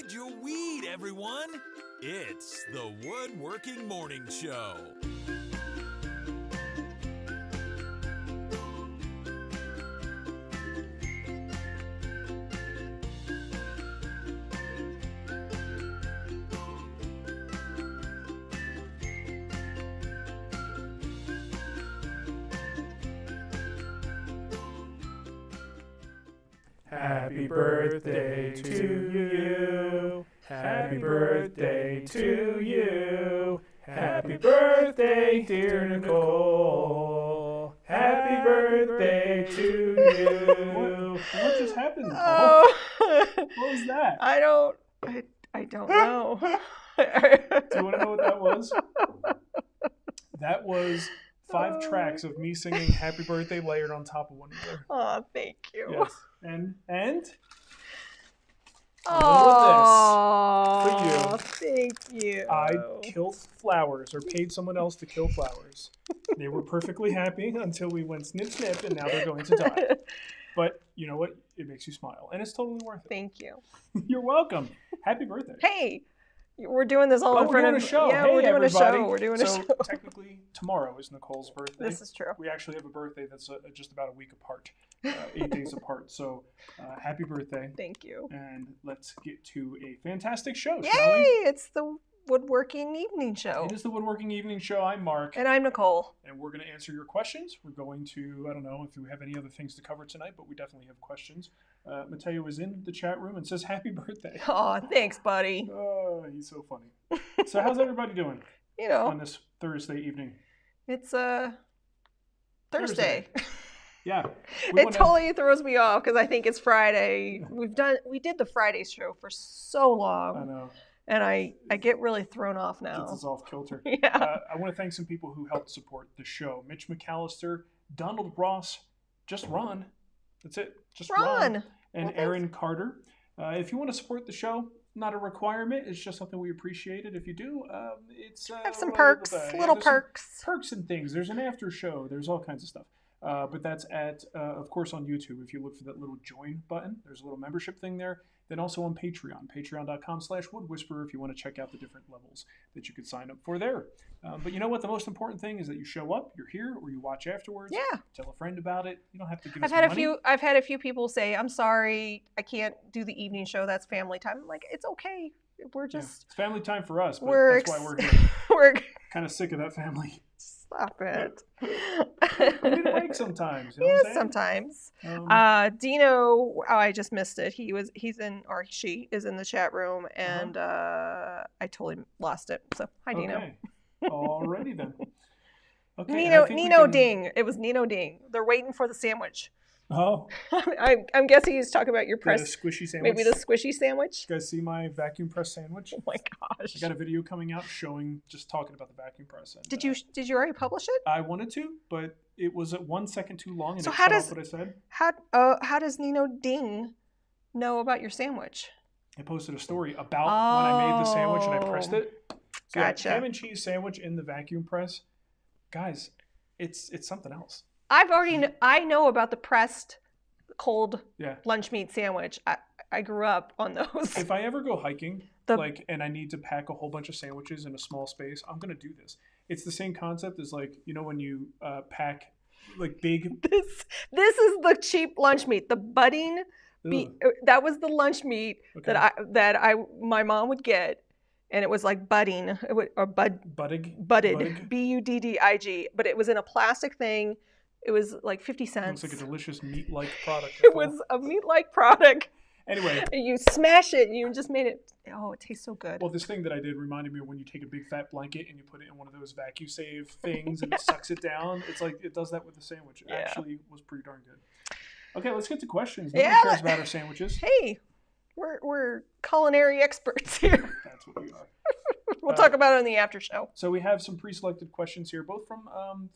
Find your weed, everyone. It's the Woodworking Morning Show. Happy birthday to you. Happy birthday to you. Happy birthday, dear Nicole. Happy birthday to you. What just happened, Nicole? Oh. What was that? I don't know. Do you want to know what that was? That was 5 tracks of me singing Happy Birthday layered on top of one another. Oh, thank you. Yes. And Oh, thank you. I killed flowers, or paid someone else to kill flowers. They were perfectly happy until we went snip, snip, and now they're going to die. But you know what? It makes you smile, and it's totally worth it. Thank you. You're welcome. Happy birthday. Hey, we're doing this all in front of... We're doing a show. Yeah, hey, we're doing everybody. a show. We're doing a show. So technically, tomorrow is Nicole's birthday. This is true. We actually have a birthday that's just about a week apart, 8 days apart. So happy birthday. Thank you. And let's get to a fantastic show, Yay! shall we? It's the Woodworking Evening Show. It is the Woodworking Evening Show. I'm Marc. And I'm Nicole. And we're going to answer your questions. We're going to, I don't know if we have any other things to cover tonight, but we definitely have questions. Mateo is in the chat room and says, happy birthday. Oh, thanks, buddy. Oh, he's so funny. So how's everybody doing? You know. On this Thursday evening? It's Thursday. Yeah. It totally throws me off because I think it's Friday. We did the Friday show for so long. I know. And I get really thrown off now. Gets us off kilter. Yeah. I want to thank some people who helped support the show. Mitch McAllister, Donald Ross, just Ron. That's it. Just Ron. And Aaron Carter. If you want to support the show, not a requirement. It's just something we appreciate it. If you do, it's... have some perks, little perks. Perks and things. There's an after show. There's all kinds of stuff. But that's at, of course, on YouTube. If you look for that little join button, there's a little membership thing there. Then also on Patreon, patreon.com/woodwhisperer if you want to check out the different levels that you could sign up for there. But you know what? The most important thing is that you show up, you're here, or you watch afterwards. Yeah. Tell a friend about it. You don't have to give us money. I've had a few people say, I'm sorry, I can't do the evening show. That's family time. I'm like, it's okay. We're just... It's family time for us, but that's why we're here. We're kind of sick of that family. Stop it. We need a break sometimes. You know what I'm sometimes. Dino, I just missed it. She is in the chat room, and I totally lost it. So hi, Dino. Okay. Alrighty then. Okay. Nino Ding. It was Nino Ding. They're waiting for the sandwich. Oh. I'm guessing he's talking about your press. The squishy sandwich. Maybe the squishy sandwich. You guys see my vacuum press sandwich? Oh my gosh. I got a video coming out just talking about the vacuum press. And, did you already publish it? I wanted to, but it was 1 second too long, and so it cut off what I said. How does Nino Ding know about your sandwich? I posted a story about when I made the sandwich and I pressed it. So gotcha. Ham and cheese sandwich in the vacuum press. Guys, it's something else. I know about the pressed cold lunch meat sandwich. I grew up on those. If I ever go hiking, and I need to pack a whole bunch of sandwiches in a small space, I'm gonna do this. It's the same concept as when you pack big. This is the cheap lunch meat. The budding, that was the lunch meat that my mom would get. And it was like budding, budded, BUDDIG. But it was in a plastic thing. It was like 50 cents. Looks like a delicious meat-like product. It was a meat-like product. Anyway. You smash it and you just made it. Oh, it tastes so good. Well, this thing that I did reminded me of when you take a big fat blanket and you put it in one of those vacuum save things and it sucks it down. It's like it does that with the sandwich. It actually was pretty darn good. Okay, let's get to questions. Nobody cares about our sandwiches. Hey, we're culinary experts here. That's what we are. We'll talk about it in the after show. So we have some pre-selected questions here, both from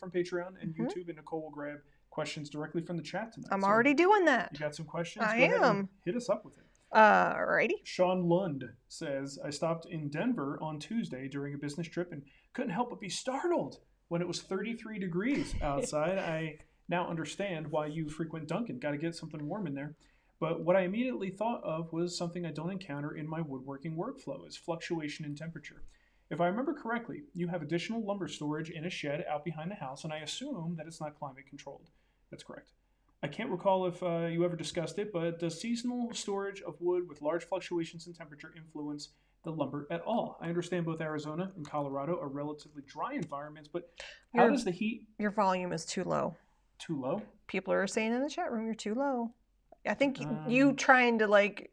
Patreon and YouTube, and Nicole will grab questions directly from the chat tonight. I'm already doing that. You got some questions? I am. Hit us up with it. Alrighty. Sean Lund says, I stopped in Denver on Tuesday during a business trip and couldn't help but be startled when it was 33 degrees outside. I now understand why you frequent Dunkin'. Got to get something warm in there. But what I immediately thought of was something I don't encounter in my woodworking workflow, is fluctuation in temperature. If I remember correctly, you have additional lumber storage in a shed out behind the house, and I assume that it's not climate controlled. That's correct. I can't recall if you ever discussed it, but does seasonal storage of wood with large fluctuations in temperature influence the lumber at all? I understand both Arizona and Colorado are relatively dry environments, but how does the heat... Your volume is too low. Too low? People are saying in the chat room you're too low. I think you trying to like...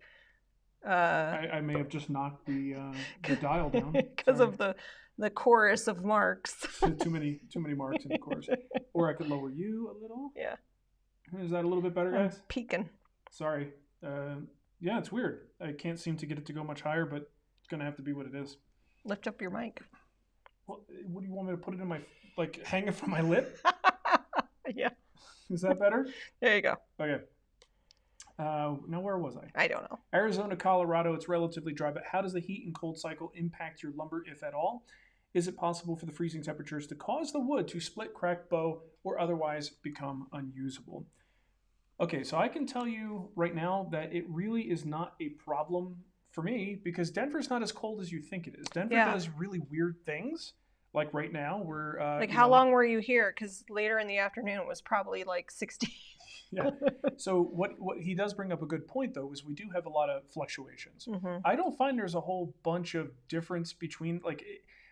I may have just knocked the dial down because of the chorus of Marcs. too many Marcs in the chorus. Or I could lower you a little. Yeah. Is that a little bit better, guys? I'm peeking. Sorry. Yeah, it's weird. I can't seem to get it to go much higher, but it's gonna have to be what it is. Lift up your mic. What do you want me to put it in my, like, hang it from my lip? Yeah. Is that better? There you go. Okay. Now where was I? I don't know. Arizona, Colorado, it's relatively dry, but how does the heat and cold cycle impact your lumber, if at all? Is it possible for the freezing temperatures to cause the wood to split, crack, bow, or otherwise become unusable? Okay, so I can tell you right now that it really is not a problem for me because Denver's not as cold as you think it is. Denver does really weird things. Like right now, we're... like how long were you here? Because later in the afternoon it was probably like 60. Yeah. So what he does bring up a good point, though, is we do have a lot of fluctuations. I don't find there's a whole bunch of difference between, like,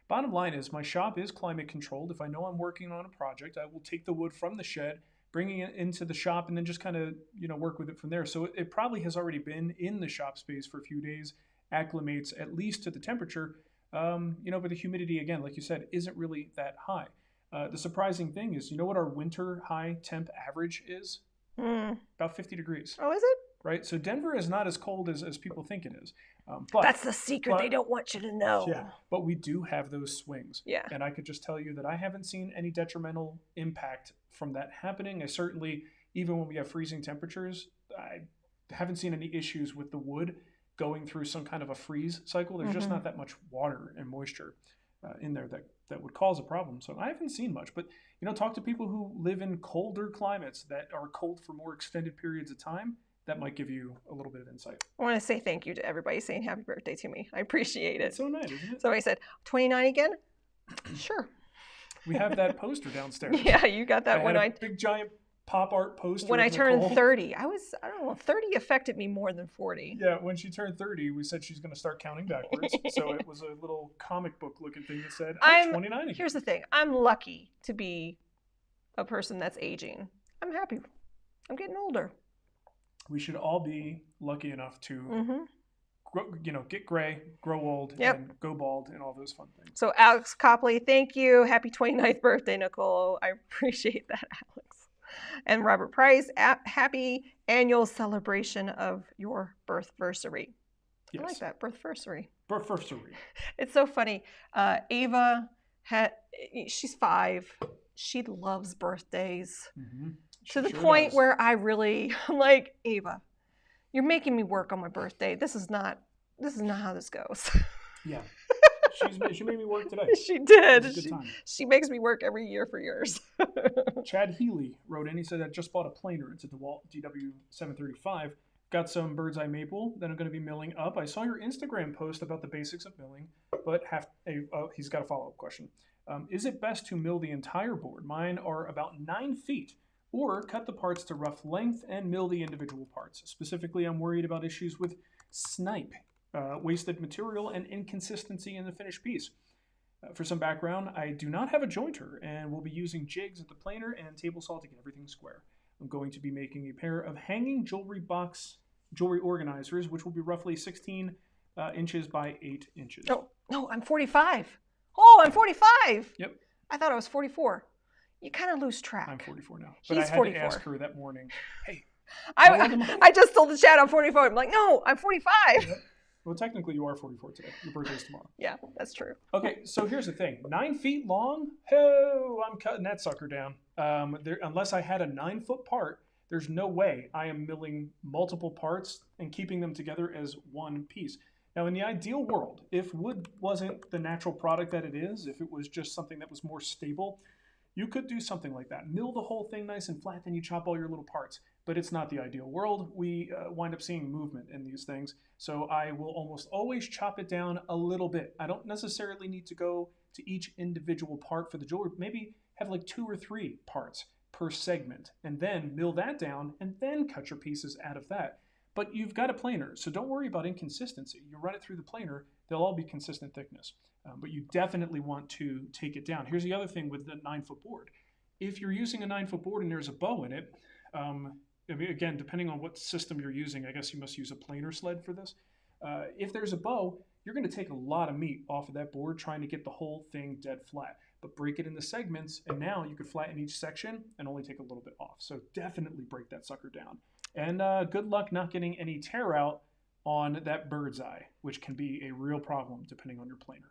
bottom line is my shop is climate controlled. If I know I'm working on a project, I will take the wood from the shed, bringing it into the shop, and then just kind of, work with it from there. So it probably has already been in the shop space for a few days, acclimates at least to the temperature, but the humidity, again, like you said, isn't really that high. The surprising thing is, you know what our winter high temp average is? About 50 degrees. Oh, is it? Right? So Denver is not as cold as people think it is. But that's the secret they don't want you to know. Yeah, but we do have those swings. Yeah. And I could just tell you that I haven't seen any detrimental impact from that happening. I certainly, even when we have freezing temperatures, I haven't seen any issues with the wood going through some kind of a freeze cycle. There's just not that much water and moisture in there that would cause a problem. So I haven't seen much. But, talk to people who live in colder climates that are cold for more extended periods of time. That might give you a little bit of insight. I want to say thank you to everybody saying happy birthday to me. I appreciate it. It's so nice, isn't it? So I said, 29 again? Sure. We have that poster downstairs. Yeah, you got that when I big giant pop art poster. When I turned 30, I don't know, 30 affected me more than 40. Yeah, when she turned 30, we said she's going to start counting backwards. So it was a little comic book looking thing that said, I'm 29 again. Here's the thing. I'm lucky to be a person that's aging. I'm happy. I'm getting older. We should all be lucky enough to, get gray, grow old, and go bald, and all those fun things. So Alex Copley, thank you. Happy 29th birthday, Nicole. I appreciate that, Alex. And Robert Price, happy annual celebration of your birthversary. Yes. I like that, birthversary. Birthversary. It's so funny. Ava, she's 5. She loves birthdays. To the point where I'm like, Ava, you're making me work on my birthday. This is not how this goes. Yeah. She made me work today. She did. It was a good time. She makes me work every year for years. Chad Healy wrote in. He said, I just bought a planer. It's a DeWalt DW735. Got some bird's eye maple that I'm going to be milling up. I saw your Instagram post about the basics of milling, but he's got a follow-up question. Is it best to mill the entire board? Mine are about 9 feet. Or cut the parts to rough length and mill the individual parts. Specifically, I'm worried about issues with snipe, wasted material, and inconsistency in the finished piece. For some background, I do not have a jointer and will be using jigs at the planer and table saw to get everything square. I'm going to be making a pair of hanging jewelry organizers, which will be roughly 16 inches by 8 inches. Oh, no, I'm 45. Oh, I'm 45. Yep. I thought I was 44. You kind of lose track. I'm 44 now. But He's I had 44. to ask her that morning, hey. I just told the chat I'm 44. I'm like, no, I'm 45. Well, technically you are 44 today. Your birthday's tomorrow. Yeah, that's true. Okay, so here's the thing. 9 feet long? Oh, I'm cutting that sucker down. Unless I had a 9-foot part, there's no way I am milling multiple parts and keeping them together as one piece. Now, in the ideal world, if wood wasn't the natural product that it is, if it was just something that was more stable, you could do something like that. Mill the whole thing nice and flat, then you chop all your little parts. but it's not the ideal world. We wind up seeing movement in these things. So I will almost always chop it down a little bit. I don't necessarily need to go to each individual part for the jewelry. Maybe have like 2 or 3 parts per segment, and then mill that down, and then cut your pieces out of that. But you've got a planer, so don't worry about inconsistency. You run it through the planer, they'll all be consistent thickness. But you definitely want to take it down. Here's the other thing with the 9-foot board. If you're using a 9-foot board and there's a bow in it, again, depending on what system you're using, I guess you must use a planer sled for this. If there's a bow, you're going to take a lot of meat off of that board trying to get the whole thing dead flat. But break it into segments, and now you could flatten each section and only take a little bit off. So definitely break that sucker down. And good luck not getting any tear out on that bird's eye, which can be a real problem depending on your planer.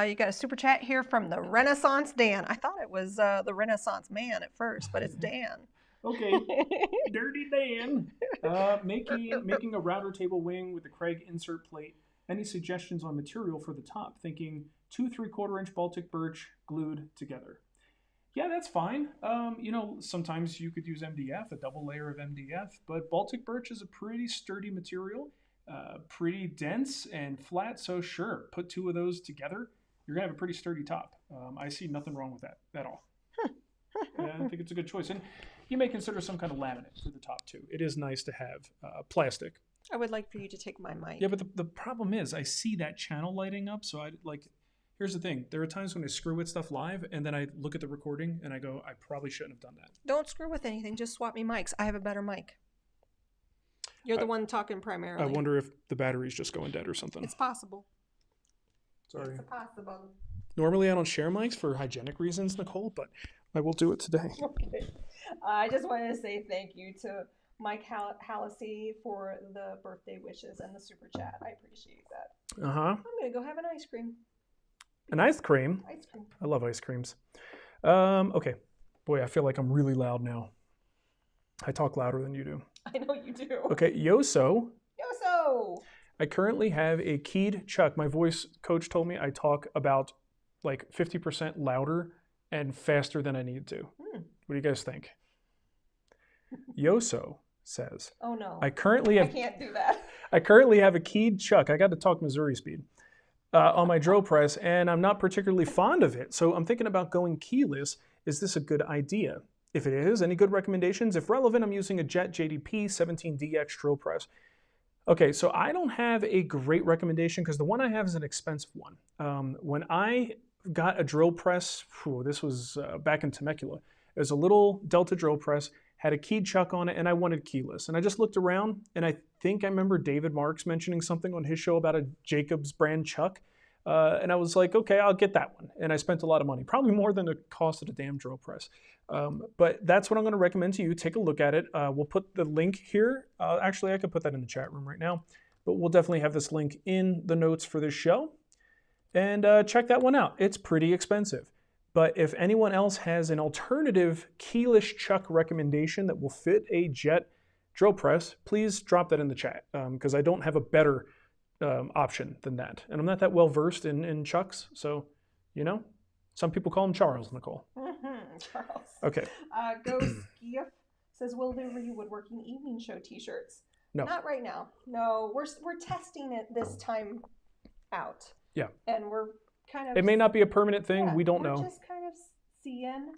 You got a super chat here from the Renaissance Dan. I thought it was the Renaissance Man at first, but it's Dan. Okay, Dirty Dan. Making a router table wing with the Kreg insert plate. Any suggestions on material for the top? Thinking 2 3/4-inch Baltic birch glued together. Yeah, that's fine. Sometimes you could use MDF, a double layer of MDF, but Baltic birch is a pretty sturdy material, pretty dense and flat. So sure, put 2 of those together, you're gonna have a pretty sturdy top. I see nothing wrong with that at all. I think it's a good choice. And you may consider some kind of laminate for the top too. It is nice to have plastic. I would like for you to take my mic. Yeah, but the problem is I see that channel lighting up. So here's the thing. There are times when I screw with stuff live and then I look at the recording and I go, I probably shouldn't have done that. Don't screw with anything. Just swap me mics. I have a better mic. You're the one talking primarily. I wonder if the battery's just going dead or something. It's possible. Sorry. It's possible. Normally I don't share mics for hygienic reasons, Nicole, but I will do it today. Okay. I just wanted to say thank you to Mike Hallisey for the birthday wishes and the super chat. I appreciate that. Uh-huh. I'm going to go have an ice cream. An ice cream? Ice cream. I love ice creams. Okay. Boy, I feel like I'm really loud now. I talk louder than you do. I know you do. Okay, Yoso. Yoso! I currently have a keyed chuck. My voice coach told me I talk about like 50% louder and faster than I need to. What do you guys think? Yoso says, oh no, I can't do that. I currently have a keyed chuck. I got to talk Missouri speed on my drill press, and I'm not particularly fond of it. So I'm thinking about going keyless. Is this a good idea? If it is, any good recommendations? If relevant, I'm using a Jet JDP 17DX drill press. Okay, so I don't have a great recommendation because the one I have is an expensive one. When I got a drill press, this was back in Temecula. It was a little Delta drill press, had a keyed chuck on it, and I wanted keyless. And I just looked around, and I think I remember David Marks mentioning something on his show about a Jacobs brand chuck. And I was like, okay, I'll get that one. And I spent a lot of money, probably more than the cost of the damn drill press. But that's what I'm going to recommend to you. Take a look at it. We'll put the link here. Actually, I could put that in the chat room right now. But we'll definitely have this link in the notes for this show. And check that one out. It's pretty expensive. But if anyone else has an alternative keyless chuck recommendation that will fit a Jet drill press, please drop that in the chat because I don't have a better option than that. And I'm not that well versed in chucks. So, some people call him Charles, Nicole. Charles. Okay. Ghost Giff says, will there be Woodworking Evening Show T-shirts? No. Not right now. No, we're testing it this time out. Yeah. And we're kind of... It may not be a permanent thing. Yeah, we don't know. We're just kind of seeing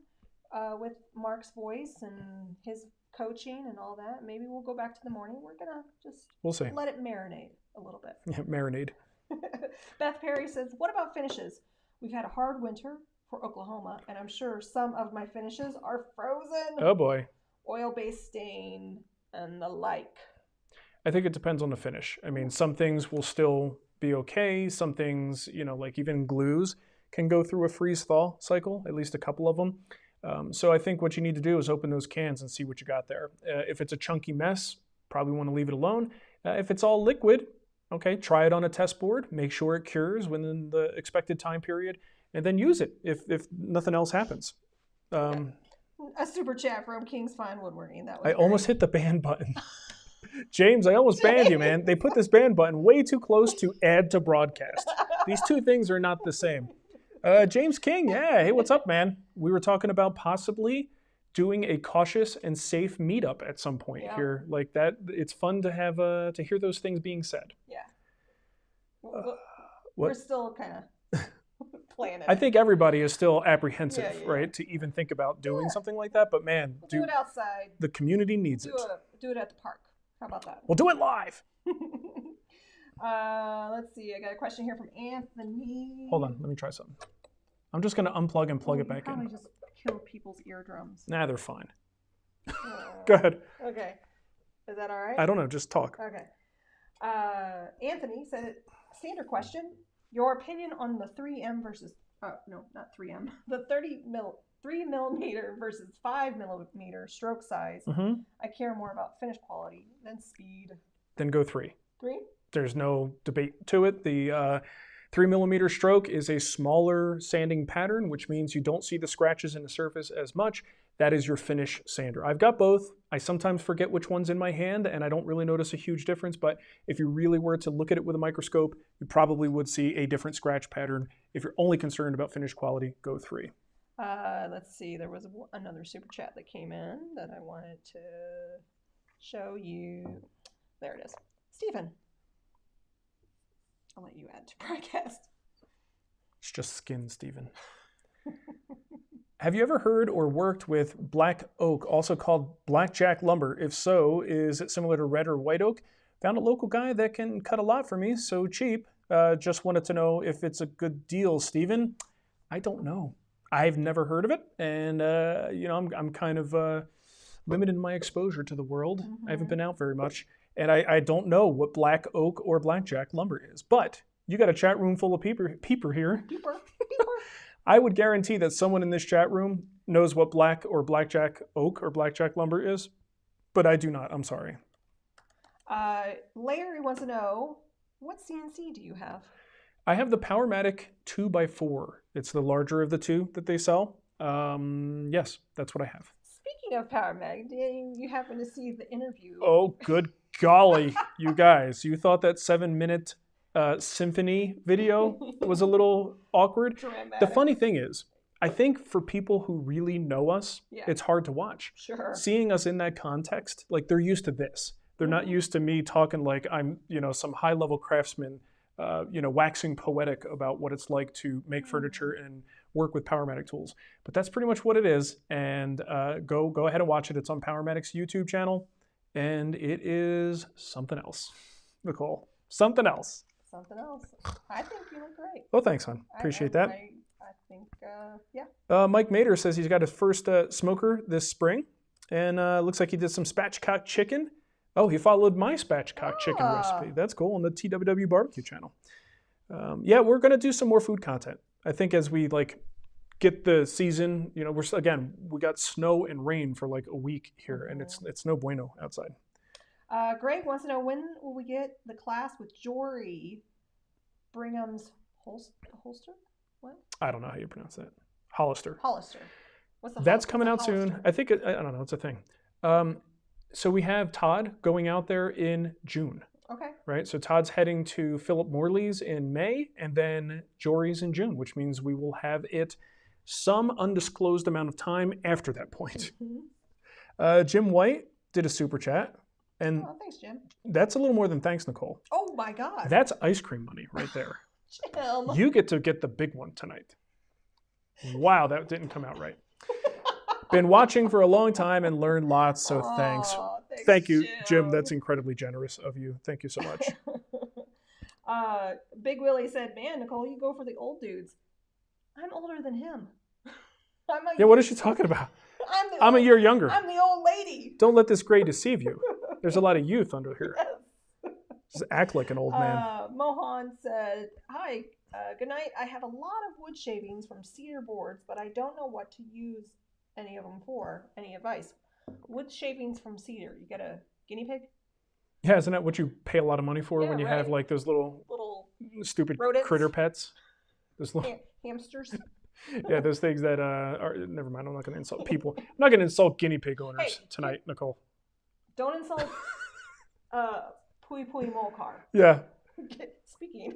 with Marc's voice and his coaching and all that. Maybe we'll go back to the morning. We're going to just let it marinate a little bit. Yeah, marinade. Beth Perry says, what about finishes? We've had a hard winter for Oklahoma, and I'm sure some of my finishes are frozen. Oh, boy. Oil-based stain and the like. I think it depends on the finish. I mean, some things will still be okay. Some things, like even glues can go through a freeze-thaw cycle, at least a couple of them. So I think what you need to do is open those cans and see what you got there. If it's a chunky mess, probably want to leave it alone. If it's all liquid, okay, try it on a test board. Make sure it cures within the expected time period, and then use it if nothing else happens. A super chat from King's Fine Woodworking. That was I almost hit the ban button. James, I almost banned you, man. They put this ban button way too close to add to broadcast. These two things are not the same. James King, yeah. Hey, what's up, man? We were talking about possibly doing a cautious and safe meetup at some point here. Like that, it's fun to have to hear those things being said. Yeah. We're still kind of planning. I think everybody is still apprehensive, right, to even think about doing something like that. But man, do it outside. The community needs it. Do it at the park. How about that? We'll do it live. Let's see. I got a question here from Anthony. Hold on. Let me try something. I'm just going to unplug and plug it back in. Probably just kill people's eardrums. Nah, they're fine. Go ahead. Okay. Is that all right? I don't know. Just talk. Okay. Anthony said, standard question. Your opinion on the 3M versus, no, not 3M, the 3 millimeter versus 5 millimeter stroke size. Mm-hmm. I care more about finish quality than speed. Then go 3. 3? There's no debate to it. The 3 millimeter stroke is a smaller sanding pattern, which means you don't see the scratches in the surface as much. That is your finish sander. I've got both. I sometimes forget which one's in my hand, and I don't really notice a huge difference, but if you really were to look at it with a microscope, you probably would see a different scratch pattern. If you're only concerned about finish quality, go 3. Let's see. There was another super chat that came in that I wanted to show you. There it is. Stephen. I'll let you add to broadcast. It's just skin, Stephen. Have you ever heard or worked with black oak, also called Blackjack Lumber? If so, is it similar to red or white oak? Found a local guy that can cut a lot for me, so cheap. Just wanted to know if it's a good deal, Stephen. I don't know. I've never heard of it, and I'm kind of limited in my exposure to the world. Mm-hmm. I haven't been out very much, and I don't know what black oak or blackjack lumber is. But you got a chat room full of peeper here. Peeper. I would guarantee that someone in this chat room knows what black or blackjack oak or blackjack lumber is, but I do not. I'm sorry. Larry wants to know, what CNC do you have? I have the Powermatic 2x4. It's the larger of the two that they sell. Yes, that's what I have. Speaking of Powermatic, did you happen to see the interview? Oh, good golly, you guys. You thought that 7-minute symphony video was a little awkward. Dramatic. The funny thing is, I think for people who really know us, it's hard to watch. Sure. Seeing us in that context, like they're used to this. They're not used to me talking like I'm, some high-level craftsman, waxing poetic about what it's like to make furniture and work with Powermatic tools. But that's pretty much what it is. And go ahead and watch it. It's on Powermatic's YouTube channel, and it is something else. Nicole, something else. Something else. I think you look great. Oh, thanks, hon. Appreciate that. I think, yeah. Mike Mader says he's got his first smoker this spring, and looks like he did some spatchcock chicken. Oh, he followed my spatchcock chicken recipe. That's cool, on the TWW Barbecue channel. We're going to do some more food content. I think as we get the season, we got snow and rain for like a week here, and it's no bueno outside. Greg wants to know, when will we get the class with Jory Brigham's Holster? What? I don't know how you pronounce that. Hollister. What's the That's coming out soon. I think, I don't know, it's a thing. So we have Todd going out there in June. Okay. Right? So Todd's heading to Philip Morley's in May, and then Jory's in June, which means we will have it some undisclosed amount of time after that point. Mm-hmm. Jim White did a super chat. And thanks, Jim. That's a little more than thanks, Nicole. Oh, my God. That's ice cream money right there. Jim. You get to get the big one tonight. Wow, that didn't come out right. Been watching for a long time and learned lots, so thanks. Thank you, Jim. That's incredibly generous of you. Thank you so much. Big Willie said, man, Nicole, you go for the old dudes. I'm older than him. What is she talking about? I'm a year younger. I'm the old lady. Don't let this gray deceive you. There's a lot of youth under here. Yes. Just act like an old man. Mohan said, hi, good night. I have a lot of wood shavings from cedar boards, but I don't know what to use any of them for. Any advice? Wood shavings from cedar. You get a guinea pig? Yeah, isn't that what you pay a lot of money for when you have like those little stupid rodents. Critter pets? Those little hamsters? Yeah, those things that are, never mind, I'm not going to insult people. I'm not going to insult guinea pig owners tonight, Nicole. Don't insult Pui Pui Molcar. Yeah. Speaking,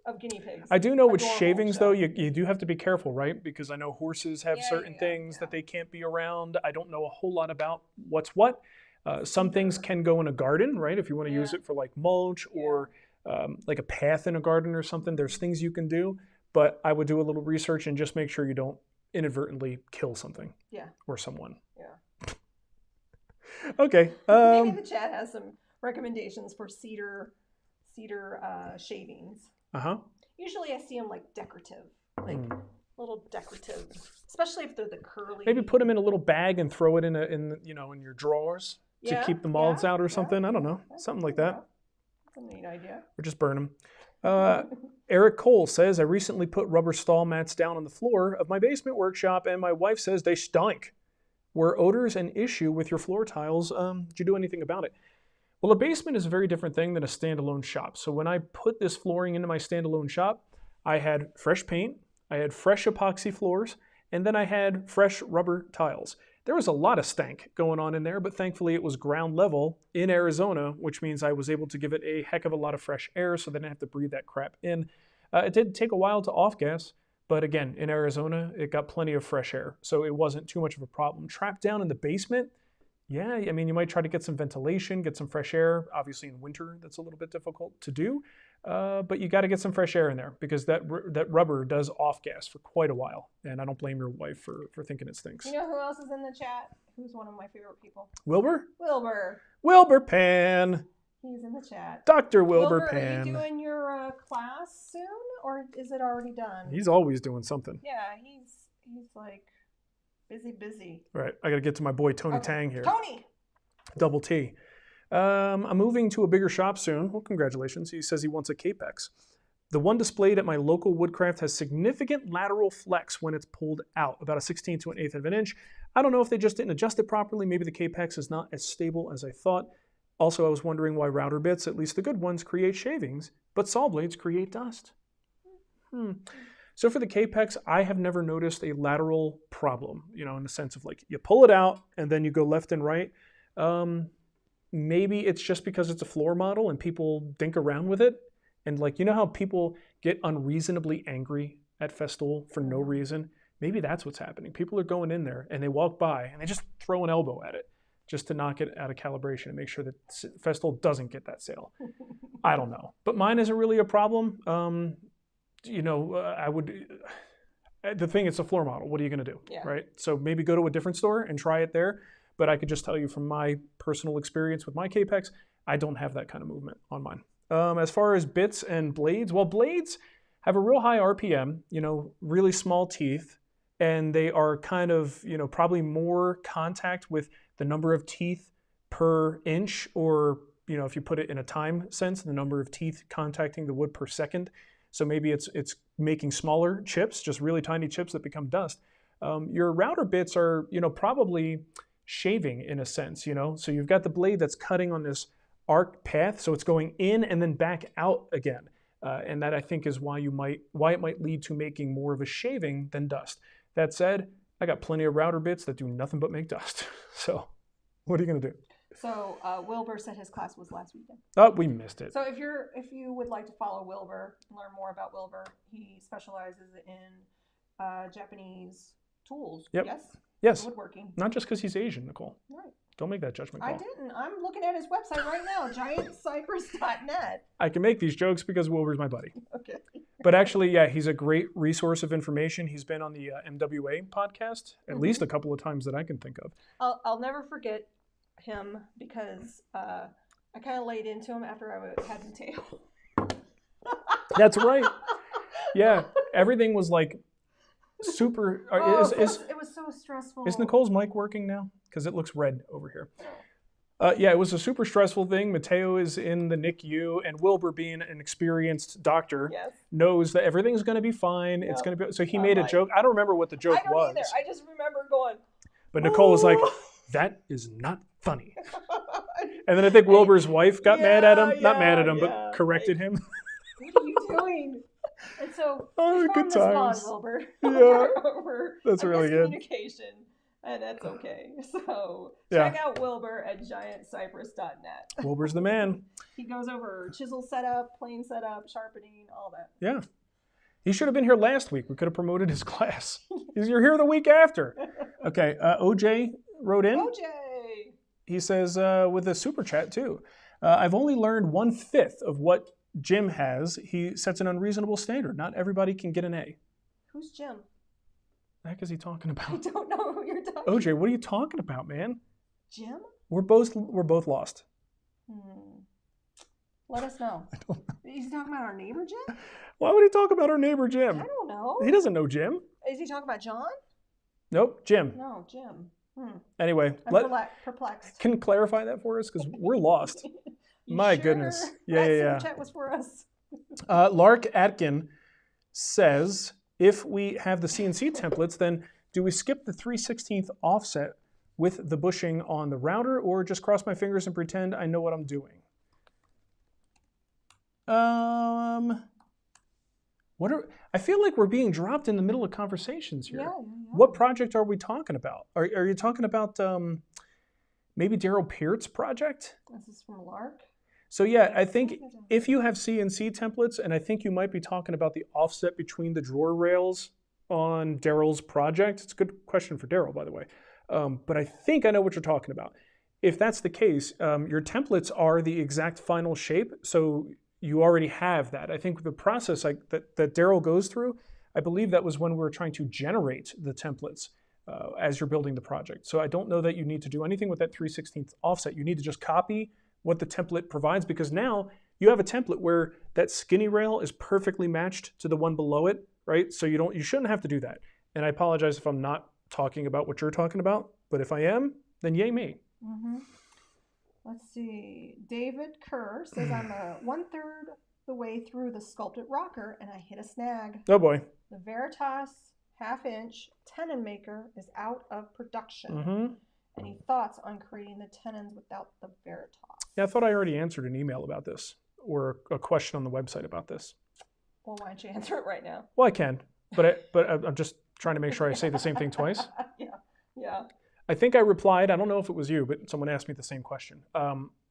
of guinea pigs. I do know with Adorable shavings, show. though, you do have to be careful, right? Because I know horses have certain things yeah. that they can't be around. I don't know a whole lot about what's what. Some things can go in a garden, right? If you want to use it for like mulch or like a path in a garden or something, there's things you can do. But I would do a little research and just make sure you don't inadvertently kill something or someone. Yeah. Okay. Maybe the chat has some recommendations for cedar shavings. Usually I see them like decorative, like little decorative, especially if they're the curly. Maybe put them in a little bag and throw it in your drawers to keep the moths out or something. I don't know, something like that. That's a neat idea. Or just burn them. Eric Cole says, I recently put rubber stall mats down on the floor of my basement workshop, and my wife says they stink. Were odors an issue with your floor tiles? Did you do anything about it? Well, a basement is a very different thing than a standalone shop. So when I put this flooring into my standalone shop, I had fresh paint, I had fresh epoxy floors, and then I had fresh rubber tiles. There was a lot of stank going on in there, but thankfully it was ground level in Arizona, which means I was able to give it a heck of a lot of fresh air so they didn't have to breathe that crap in. It did take a while to off-gas, but again, in Arizona, it got plenty of fresh air, so it wasn't too much of a problem. Trapped down in the basement, yeah, I mean, you might try to get some ventilation, get some fresh air. Obviously in winter, that's a little bit difficult to do, but you got to get some fresh air in there because that rubber does off-gas for quite a while, and I don't blame your wife for thinking it stinks. You know who else is in the chat? Who's one of my favorite people? Wilbur? Wilbur Pan. He's in the chat. Dr. Wilbur Pan. Are you doing your class soon, or is it already done? He's always doing something. Yeah, he's like busy. Right, I got to get to my boy Tony Tang here. Tony! Double T. I'm moving to a bigger shop soon. Well, congratulations. He says he wants a Kapex. The one displayed at my local Woodcraft has significant lateral flex when it's pulled out, about a 16th to an 1/8 of an inch. I don't know if they just didn't adjust it properly. Maybe the Kapex is not as stable as I thought. Also, I was wondering why router bits, at least the good ones, create shavings, but saw blades create dust. So for the Kapex, I have never noticed a lateral problem, in the sense of like you pull it out and then you go left and right. Maybe it's just because it's a floor model and people dink around with it. And like, you know how people get unreasonably angry at Festool for no reason? Maybe that's what's happening. People are going in there and they walk by and they just throw an elbow at it just to knock it out of calibration and make sure that Festool doesn't get that sale. I don't know. But mine isn't really a problem. The thing, it's a floor model. What are you going to do, right? So maybe go to a different store and try it there. But I could just tell you from my personal experience with my Kapex, I don't have that kind of movement on mine. As far as bits and blades, well, blades have a real high RPM, really small teeth, and they are kind of, probably more contact with the number of teeth per inch, or, if you put it in a time sense, the number of teeth contacting the wood per second. So maybe it's making smaller chips, just really tiny chips that become dust. Your router bits are, probably shaving in a sense, So you've got the blade that's cutting on this arc path, so it's going in and then back out again. And that I think is why it might lead to making more of a shaving than dust. That said, I got plenty of router bits that do nothing but make dust. So what are you gonna do? So Wilbur said his class was last weekend. Oh, we missed it. So if you would like to follow Wilbur, learn more about Wilbur, he specializes in Japanese tools. Yep. Yes. Woodworking. Not just because he's Asian, Nicole. Right. Don't make that judgment call. I didn't. I'm looking at his website right now, giantcypress.net. I can make these jokes because Wilbur's my buddy. Okay. But actually, yeah, he's a great resource of information. He's been on the MWA podcast at least a couple of times that I can think of. I'll never forget him because I kind of laid into him after I had Mateo. That's right. Yeah, everything was like super. It was so stressful. Is Nicole's mic working now? Because it looks red over here. Yeah, it was a super stressful thing. Mateo is in the NICU, and Wilbur, being an experienced doctor, knows that everything's going to be fine. It's going to be. So he made a joke. I don't remember what the joke was. I don't either. I just remember going. But Nicole was like, "That is not funny." And then I think Wilbur's wife got mad at him. Not mad at him, but corrected him. What are you doing? And so, good times. Wilbur. Yeah, over that's really good. Communication. And that's okay. So check out Wilbur at giantcypress.net. Wilbur's the man. He goes over chisel setup, plane setup, sharpening, all that. Yeah. He should have been here last week. We could have promoted his class. You're here the week after. Okay, OJ wrote in. OJ! He says, with a super chat too, I've only learned 1/5 of what Jim has. He sets an unreasonable standard. Not everybody can get an A. Who's Jim? The heck is he talking about? I don't know who you're talking about. OJ, what are you talking about, man? Jim? We're both lost. Let us know. Is he talking about our neighbor Jim? Why would he talk about our neighbor Jim? I don't know. He doesn't know Jim. Is he talking about John? Nope, Jim. No, Jim. Anyway, I'm perplexed. Can you clarify that for us? Because we're lost. My goodness. Yeah. That chat was for us. Lark Atkin says, if we have the CNC templates, then do we skip the 3/16 offset with the bushing on the router, or just cross my fingers and pretend I know what I'm doing? I feel like we're being dropped in the middle of conversations here. Yeah. What project are we talking about? Are you talking about maybe Daryl Peart's project? This is from Lark. So yeah, I think if you have CNC templates, and I think you might be talking about the offset between the drawer rails on Daryl's project. It's a good question for Daryl, by the way. But I think I know what you're talking about. If that's the case, your templates are the exact final shape, so you already have that. I think the process that Daryl goes through, I believe that was when we were trying to generate the templates as you're building the project. So I don't know that you need to do anything with that 3/16 offset. You need to just copy what the template provides, because now you have a template where that skinny rail is perfectly matched to the one below it, right? So you shouldn't have to do that. And I apologize if I'm not talking about what you're talking about, but if I am, then yay me. Let's see. David Kerr says I'm 1/3 the way through the Sculpted Rocker and I hit a snag. Oh boy. The Veritas 1/2-inch tenon maker is out of production. Any thoughts on creating the tenons without the Veritas? Yeah, I thought I already answered an email about this, or a question on the website about this. Well, why don't you answer it right now? Well, I can, but I'm just trying to make sure I say the same thing twice. Yeah. I think I replied, I don't know if it was you, but someone asked me the same question.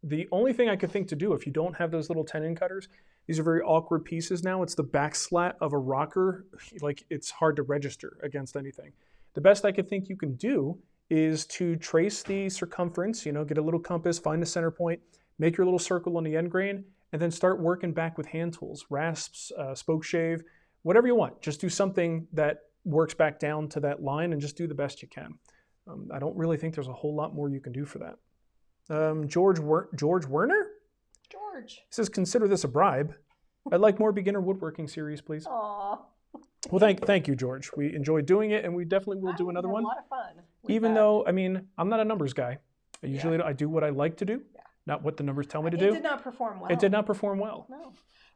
The only thing I could think to do, if you don't have those little tenon cutters, these are very awkward pieces now. It's the back slat of a rocker. Like, it's hard to register against anything. The best I could think you can do is to trace the circumference, get a little compass, find the center point, make your little circle on the end grain, and then start working back with hand tools, rasps, spoke shave, whatever you want. Just do something that works back down to that line and just do the best you can. I don't really think there's a whole lot more you can do for that. George Werner? George. He says, consider this a bribe. I'd like more beginner woodworking series, please. Aww. Well, thank you, George. We enjoyed doing it, and we definitely will do another one. A lot of fun. Even though, I'm not a numbers guy. I do what I like to do, not what the numbers tell me to do. It did not perform well. It did not perform well. No.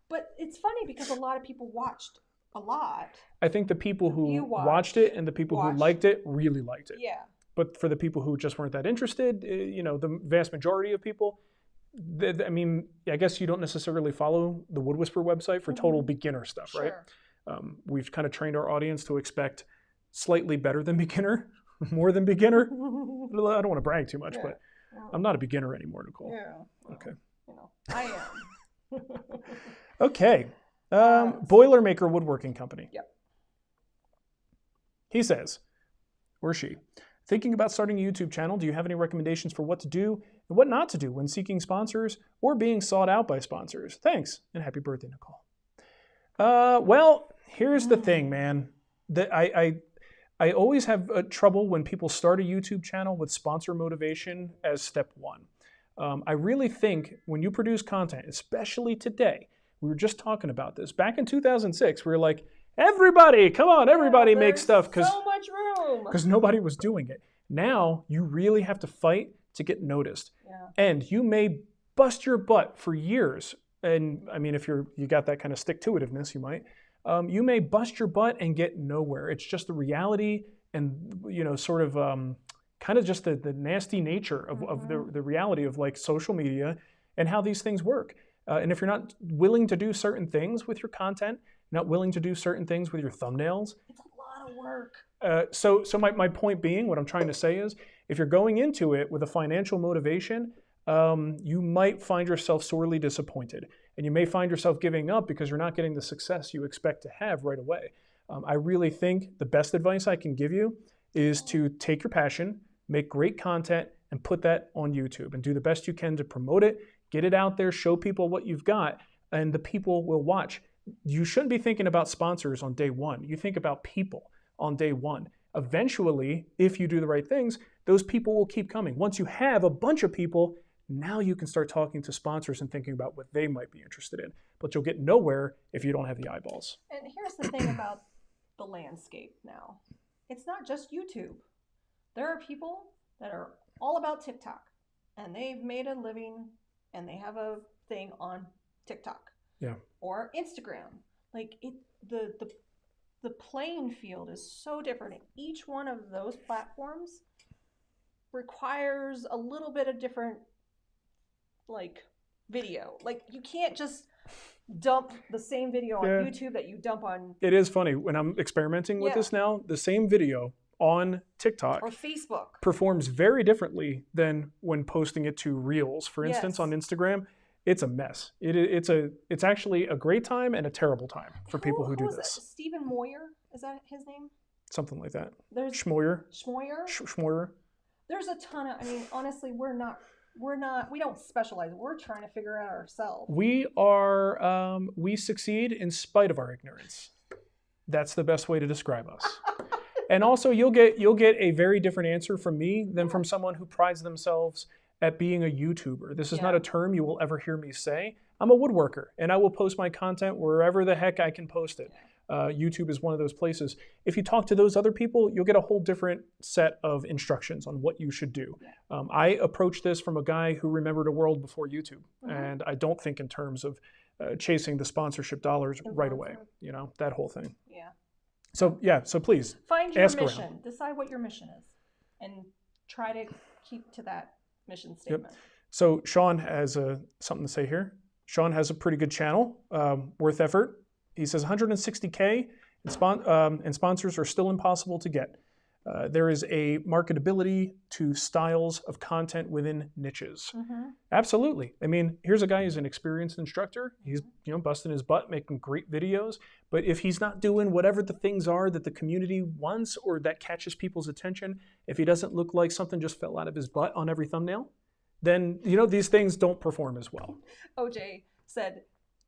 But it's funny because a lot of people watched a lot. I think the people who watched it and the people who liked it really liked it. Yeah. But for the people who just weren't that interested, the vast majority of people, I guess you don't necessarily follow the Wood Whisperer website for total beginner stuff, right? We've kind of trained our audience to expect slightly better than beginner, more than beginner. I don't want to brag too much, but I'm not a beginner anymore, Nicole. Yeah. Okay. I am. Okay. Boilermaker Woodworking Company. Yep. He says, or she, thinking about starting a YouTube channel, do you have any recommendations for what to do and what not to do when seeking sponsors or being sought out by sponsors? Thanks, and happy birthday, Nicole. Well, here's the thing, man. I always have trouble when people start a YouTube channel with sponsor motivation as step one. I really think when you produce content, especially today, we were just talking about this. Back in 2006, we were like, everybody make stuff. So much room. Because nobody was doing it. Now, you really have to fight to get noticed. Yeah. And you may bust your butt for years. And if you got that kind of stick-to-itiveness, you might. You may bust your butt and get nowhere. It's just the reality and, sort of kind of just the nasty nature of the reality of like social media and how these things work. And if you're not willing to do certain things with your content, not willing to do certain things with your thumbnails. It's a lot of work. So my point being, what I'm trying to say is, if you're going into it with a financial motivation, you might find yourself sorely disappointed. And you may find yourself giving up because you're not getting the success you expect to have right away. I really think the best advice I can give you is to take your passion, make great content, and put that on YouTube and do the best you can to promote it, get it out there, show people what you've got, and the people will watch. You shouldn't be thinking about sponsors on day one. You think about people on day one. Eventually, if you do the right things, those people will keep coming. Once you have a bunch of people, now you can start talking to sponsors and thinking about what they might be interested in. But you'll get nowhere if you don't have the eyeballs. And here's the thing about the landscape now. It's not just YouTube. There are people that are all about TikTok, and they've made a living, and they have a thing on TikTok. Yeah. Or Instagram. Like the playing field is so different. Each one of those platforms requires a little bit of different video. Like you can't just dump the same video on YouTube that you dump on. It is funny when I'm experimenting with this now, the same video on TikTok or Facebook performs very differently than when posting it to Reels. For instance, on Instagram, it's a mess. It's actually a great time and a terrible time for people who do this. Stephen Moyer, is that his name? Something like that. There's Schmoyer. Schmoyer. There's a ton of. I mean, honestly, we don't specialize. We're trying to figure it out ourselves. We succeed in spite of our ignorance. That's the best way to describe us. And also, you'll get a very different answer from me than from someone who prides themselves at being a YouTuber. This is not a term you will ever hear me say. I'm a woodworker, and I will post my content wherever the heck I can post it. YouTube is one of those places. If you talk to those other people, you'll get a whole different set of instructions on what you should do. I approach this from a guy who remembered a world before YouTube, and I don't think in terms of chasing the sponsorship dollars right away. You know, that whole thing. Yeah. So please find your ask mission. Around. Decide what your mission is, and try to keep to that mission statement. Yep. So Sean has something to say here. Sean has a pretty good channel, worth effort. He says 160K and sponsors are still impossible to get. There is a marketability to styles of content within niches. Absolutely. I mean, here's a guy who's an experienced instructor. He's busting his butt, making great videos. But if he's not doing whatever the things are that the community wants or that catches people's attention, if he doesn't look like something just fell out of his butt on every thumbnail, then these things don't perform as well. OJ said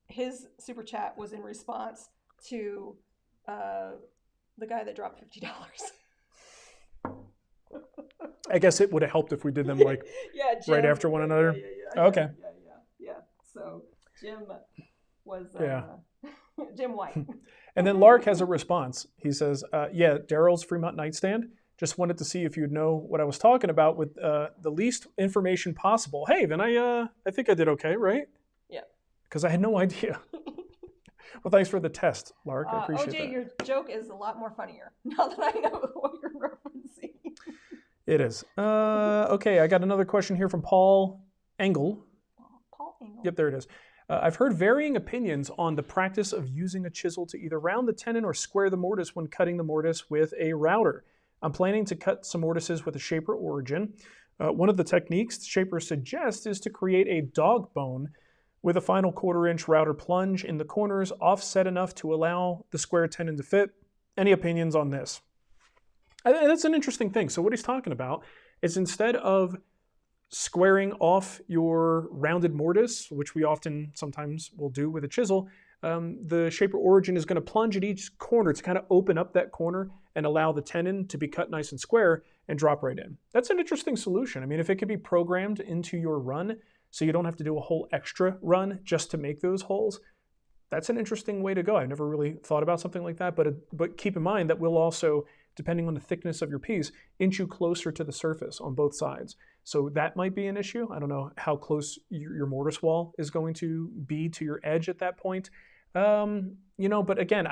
his super chat was in response to the guy that dropped $50. I guess it would have helped if we did them Jim, right after one another. Okay. Yeah. So Jim was Jim White. And then Lark has a response. He says, Daryl's Fremont nightstand. Just wanted to see if you'd know what I was talking about with the least information possible. Hey, then I think I did okay, right? Yeah. Because I had no idea. Well, thanks for the test, Lark. I appreciate that. OJ, your joke is a lot more funnier now that I know what you're referencing. It is. Okay, I got another question here from Paul Engel. Paul Engel. Yep, there it is. I've heard varying opinions on the practice of using a chisel to either round the tenon or square the mortise when cutting the mortise with a router. I'm planning to cut some mortises with a shaper origin. One of the techniques the shaper suggests is to create a DogBone with a final 1/4-inch router plunge in the corners, offset enough to allow the square tenon to fit. Any opinions on this? That's an interesting thing. So what he's talking about is instead of squaring off your rounded mortise, which we sometimes will do with a chisel, the shaper origin is going to plunge at each corner to kind of open up that corner and allow the tenon to be cut nice and square and drop right in. That's an interesting solution. I mean, if it could be programmed into your run so you don't have to do a whole extra run just to make those holes, that's an interesting way to go. I've never really thought about something like that, but keep in mind that we'll also, depending on the thickness of your piece, inch you closer to the surface on both sides. So that might be an issue. I don't know how close your mortise wall is going to be to your edge at that point. But again,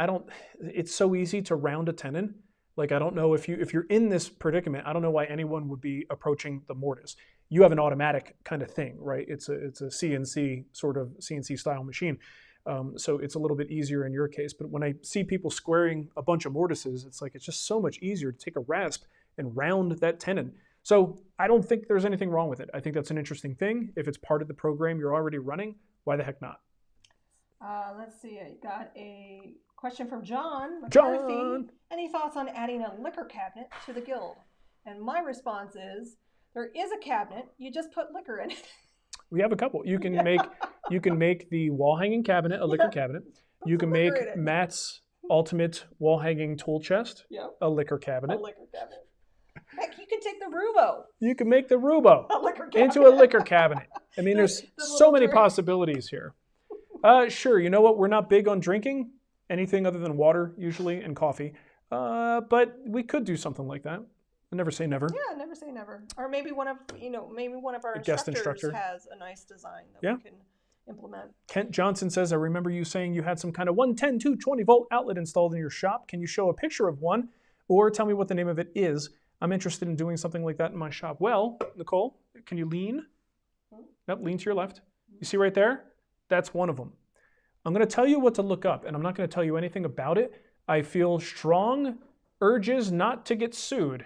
it's so easy to round a tenon. Like, I don't know if you're in this predicament, I don't know why anyone would be approaching the mortise. You have an automatic kind of thing, right? It's a CNC sort of CNC style machine. So it's a little bit easier in your case. But when I see people squaring a bunch of mortises, it's like it's just so much easier to take a rasp and round that tenon. So I don't think there's anything wrong with it. I think that's an interesting thing. If it's part of the program you're already running, why the heck not? Let's see. I got a question from John McCarthy. John! Any thoughts on adding a liquor cabinet to the guild? And my response is, there is a cabinet. You just put liquor in it. We have a couple. You can make the wall hanging cabinet a liquor cabinet. You can make Matt's ultimate wall hanging tool chest a liquor cabinet. A liquor cabinet. Heck, you can take the Rubo. You can make the Rubo into a liquor cabinet. I mean, there's so many possibilities here. Sure, you know what? We're not big on drinking anything other than water usually and coffee, but we could do something like that. I never say never. Yeah, never say never. Or maybe one of our instructors has a nice design that we can implement. Kent Johnson says, I remember you saying you had some kind of 110, 220 volt outlet installed in your shop. Can you show a picture of one or tell me what the name of it is? I'm interested in doing something like that in my shop. Well, Nicole, can you lean? Nope, lean to your left. You see right there? That's one of them. I'm going to tell you what to look up, and I'm not going to tell you anything about it. I feel strong urges not to get sued.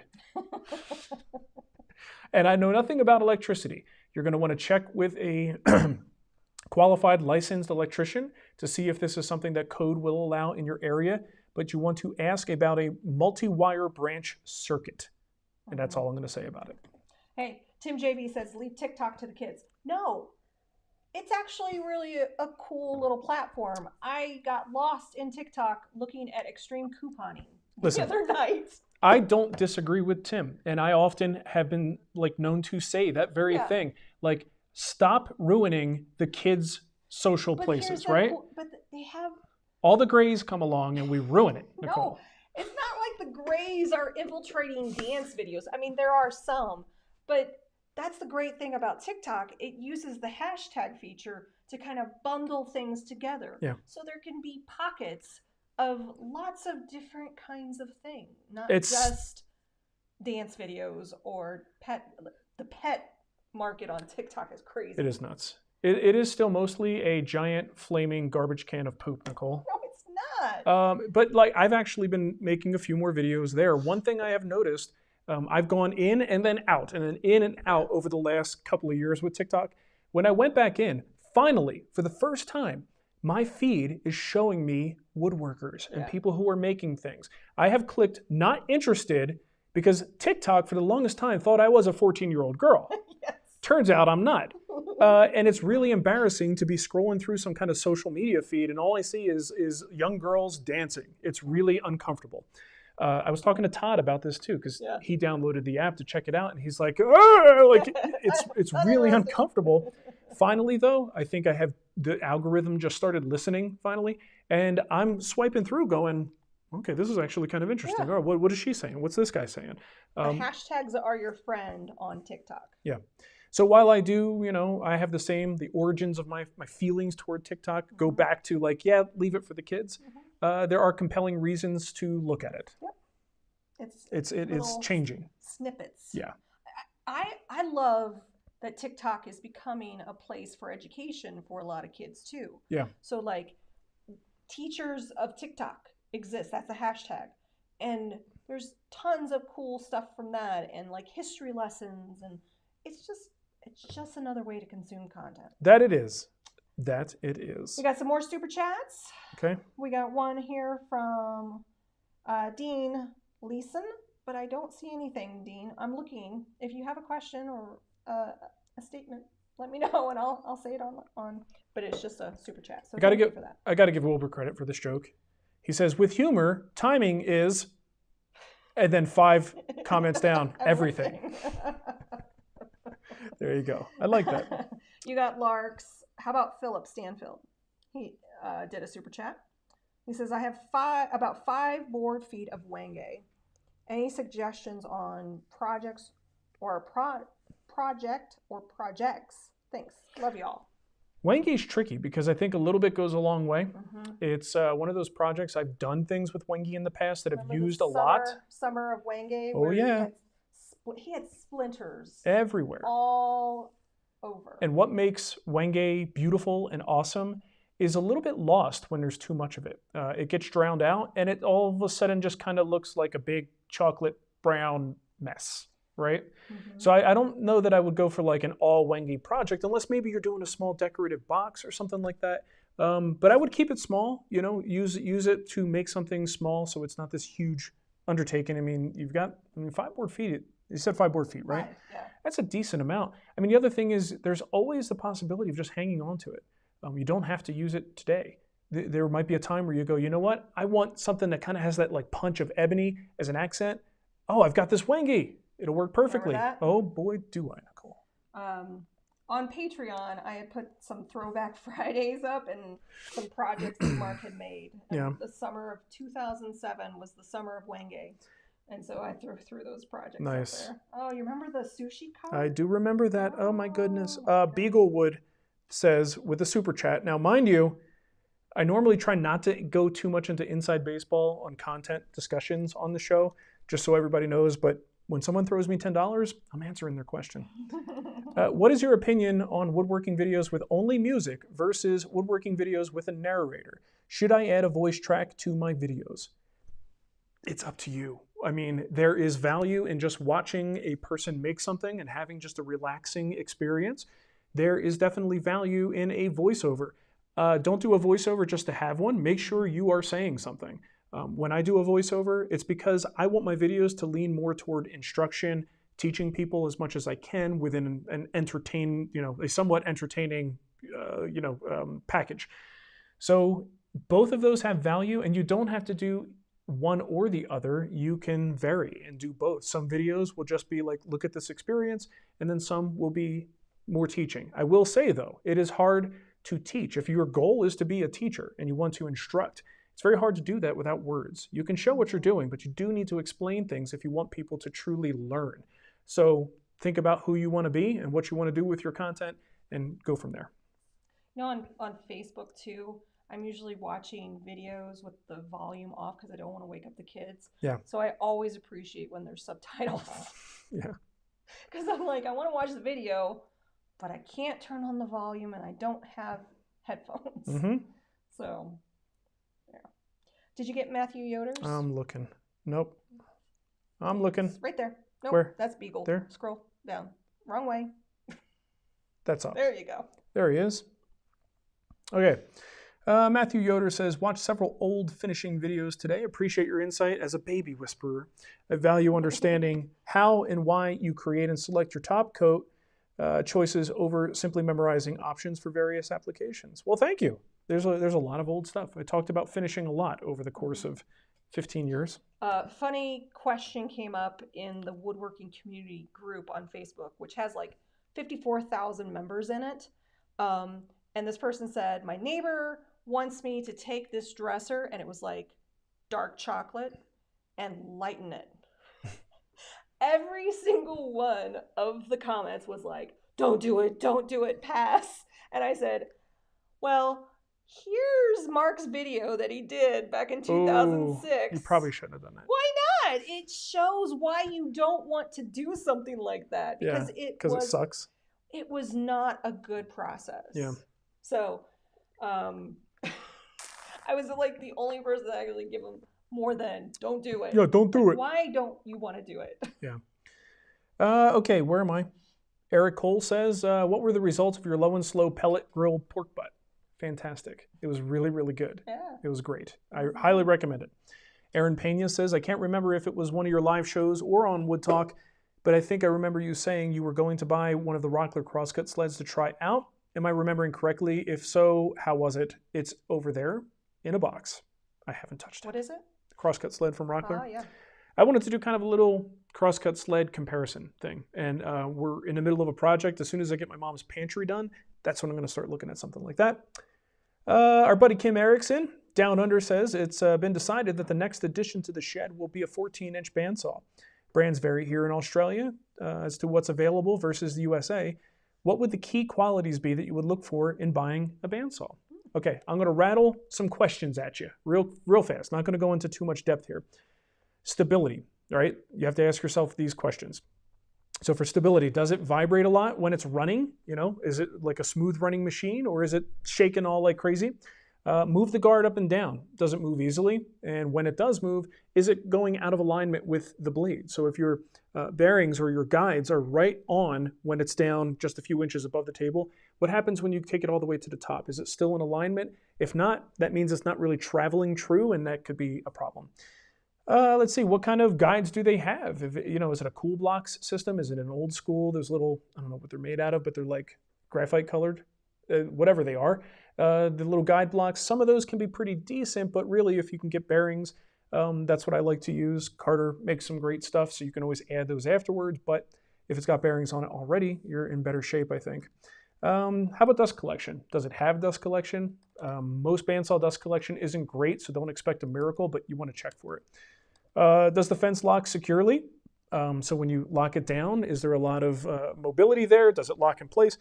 And I know nothing about electricity. You're going to want to check with a qualified licensed electrician to see if this is something that code will allow in your area, but you want to ask about a multi-wire branch circuit. And that's all I'm going to say about it. Hey, Tim JV says, leave TikTok to the kids. No, it's actually really a cool little platform. I got lost in TikTok looking at extreme couponing the other night. I don't disagree with Tim, and I often have been known to say that very thing. Like, stop ruining the kids' social places, right? But they have all the grays come along and we ruin it, Nicole. No, it's not like the grays are infiltrating dance videos. I mean, there are some, but that's the great thing about TikTok. It uses the hashtag feature to kind of bundle things together. Yeah. So there can be pockets of lots of different kinds of things, not just dance videos or the pet market on TikTok is crazy. It is nuts. It is still mostly a giant flaming garbage can of poop, Nicole. No, it's not. But I've actually been making a few more videos there. One thing I have noticed, I've gone in and then out and then in and out over the last couple of years with TikTok. When I went back in, finally, for the first time, my feed is showing me woodworkers and people who are making things. I have clicked not interested because TikTok for the longest time thought I was a 14-year-old girl. Yes. Turns out I'm not. And it's really embarrassing to be scrolling through some kind of social media feed and all I see is young girls dancing. It's really uncomfortable. I was talking to Todd about this too because he downloaded the app to check it out and he's like, it's really uncomfortable. Finally, though, I think I have the algorithm just started listening finally, and I'm swiping through going, okay, this is actually kind of interesting. Yeah. Oh, what is she saying? What's this guy saying? The hashtags are your friend on TikTok. Yeah. So while I do, I have the origins of my feelings toward TikTok go back to leave it for the kids. There are compelling reasons to look at it. Yep. It's changing. Snippets. Yeah. I love that TikTok is becoming a place for education for a lot of kids too. Yeah. So teachers of TikTok exist. That's a hashtag. And there's tons of cool stuff from that and history lessons and it's just another way to consume content. That it is. We got some more super chats. Okay. We got one here from Dean Leeson, but I don't see anything, Dean. I'm looking. If you have a question or a statement, let me know and I'll say it on. But it's just a super chat. So thank you for that. I got to give Wilbur credit for this joke. He says, with humor, timing is, and then 5 comments down, everything. There you go. I like that. You got Larks. How about Philip Stanfield? He did a super chat. He says, I have about 5 board feet of Wenge. Any suggestions on projects or projects? Thanks. Love y'all. Wenge's tricky because I think a little bit goes a long way. It's one of those projects I've done things with Wenge in the past that have used a lot. Summer of Wenge. Oh yeah. He had splinters everywhere, all over. And what makes Wenge beautiful and awesome is a little bit lost when there's too much of it. It gets drowned out, and it all of a sudden just kind of looks like a big chocolate brown mess, right? So I don't know that I would go for like an all Wenge project, unless maybe you're doing a small decorative box or something like that. But I would keep it small, you know, use it to make something small so it's not this huge undertaking. I mean, you've got, 5 board feet. You said 5 board feet, right? Yeah. That's a decent amount. I mean, the other thing is there's always the possibility of just hanging on to it. You don't have to use it today. There might be a time where you go, you know what? I want something that kind of has that like punch of ebony as an accent. Oh, I've got this Wenge. It'll work perfectly. Oh boy, do I, Nicole. On Patreon, I had put some Throwback Fridays up and some projects that Marc had made. And the summer of 2007 was the summer of Wenge. And so I threw those projects up there. Oh, you remember the sushi cup? I do remember that. Oh my goodness. Beaglewood says with a super chat. Now, mind you, I normally try not to go too much into inside baseball on content discussions on the show, just so everybody knows. But when someone throws me $10, I'm answering their question. What is your opinion on woodworking videos with only music versus woodworking videos with a narrator? Should I add a voice track to my videos? It's up to you. I mean, there is value in just watching a person make something and having just a relaxing experience. There is definitely value in a voiceover. Don't do a voiceover just to have one. Make sure you are saying something. When I do a voiceover, it's because I want my videos to lean more toward instruction, teaching people as much as I can within a somewhat entertaining, package. So both of those have value, and you don't have to do one or the other. You can vary and do both. Some videos will just be like, look at this experience, and then some will be more teaching. I will say though, it is hard to teach. If your goal is to be a teacher and you want to instruct, it's very hard to do that without words. You can show what you're doing, but you do need to explain things if you want people to truly learn. So think about who you want to be and what you want to do with your content and go from there. You know, on Facebook too, I'm usually watching videos with the volume off because I don't want to wake up the kids. Yeah. So I always appreciate when there's subtitles. Yeah. Because I'm like, I want to watch the video, but I can't turn on the volume and I don't have headphones. So, yeah. Did you get Matthew Yoder's? I'm looking. Nope. I'm looking. It's right there. Nope. Where? That's Beagle. There? Scroll down. Wrong way. That's up. There you go. There he is. Okay. Matthew Yoder says, watch several old finishing videos today. Appreciate your insight as a baby whisperer. I value understanding how and why you create and select your top coat choices over simply memorizing options for various applications. Well, thank you. There's a lot of old stuff. I talked about finishing a lot over the course of 15 years. Funny question came up in the woodworking community group on Facebook, which has like 54,000 members in it. And this person said, my neighbor wants me to take this dresser, and it was like dark chocolate, and lighten it. Every single one of the comments was like, don't do it, pass. And I said, well, here's Marc's video that he did back in 2006. Ooh, you probably shouldn't have done that. Why not? It shows why you don't want to do something like that. Because it sucks. It was not a good process. Yeah. So, I was like the only person that actually give them more than don't do it. Yeah, don't do it. Why don't you want to do it? Yeah. Okay, where am I? Eric Cole says, what were the results of your low and slow pellet grill pork butt? Fantastic. It was really, really good. Yeah. It was great. I highly recommend it. Aaron Pena says, I can't remember if it was one of your live shows or on Wood Talk, but I think I remember you saying you were going to buy one of the Rockler Cross-Cut Sleds to try out. Am I remembering correctly? If so, how was it? It's over there in a box. I haven't touched it. What is it? The Cross-Cut Sled from Rockler. Oh, yeah. I wanted to do kind of a little cross-cut sled comparison thing. And we're in the middle of a project. As soon as I get my mom's pantry done, that's when I'm going to start looking at something like that. Our buddy Kim Erickson, Down Under, says, it's been decided that the next addition to the shed will be a 14-inch bandsaw. Brands vary here in Australia as to what's available versus the USA. What would the key qualities be that you would look for in buying a bandsaw? Okay, I'm going to rattle some questions at you real fast. Not going to go into too much depth here. Stability, all right? You have to ask yourself these questions. So for stability, does it vibrate a lot when it's running? You know, is it like a smooth running machine, or is it shaking all like crazy? Move the guard up and down. Does it move easily? And when it does move, is it going out of alignment with the blade? So if your bearings or your guides are right on when it's down just a few inches above the table, what happens when you take it all the way to the top? Is it still in alignment? If not, that means it's not really traveling true, and that could be a problem. Let's see, what kind of guides do they have? If, you know, is it a cool blocks system? Is it an old school? There's little, I don't know what they're made out of, but they're like graphite colored, whatever they are. The little guide blocks, some of those can be pretty decent, but really if you can get bearings, that's what I like to use. Carter makes some great stuff, so you can always add those afterwards, but if it's got bearings on it already, you're in better shape, I think. How about dust collection? Does it have dust collection? Most bandsaw dust collection isn't great, so don't expect a miracle, but you want to check for it. Does the fence lock securely? So when you lock it down, is there a lot of mobility there? Does it lock in place?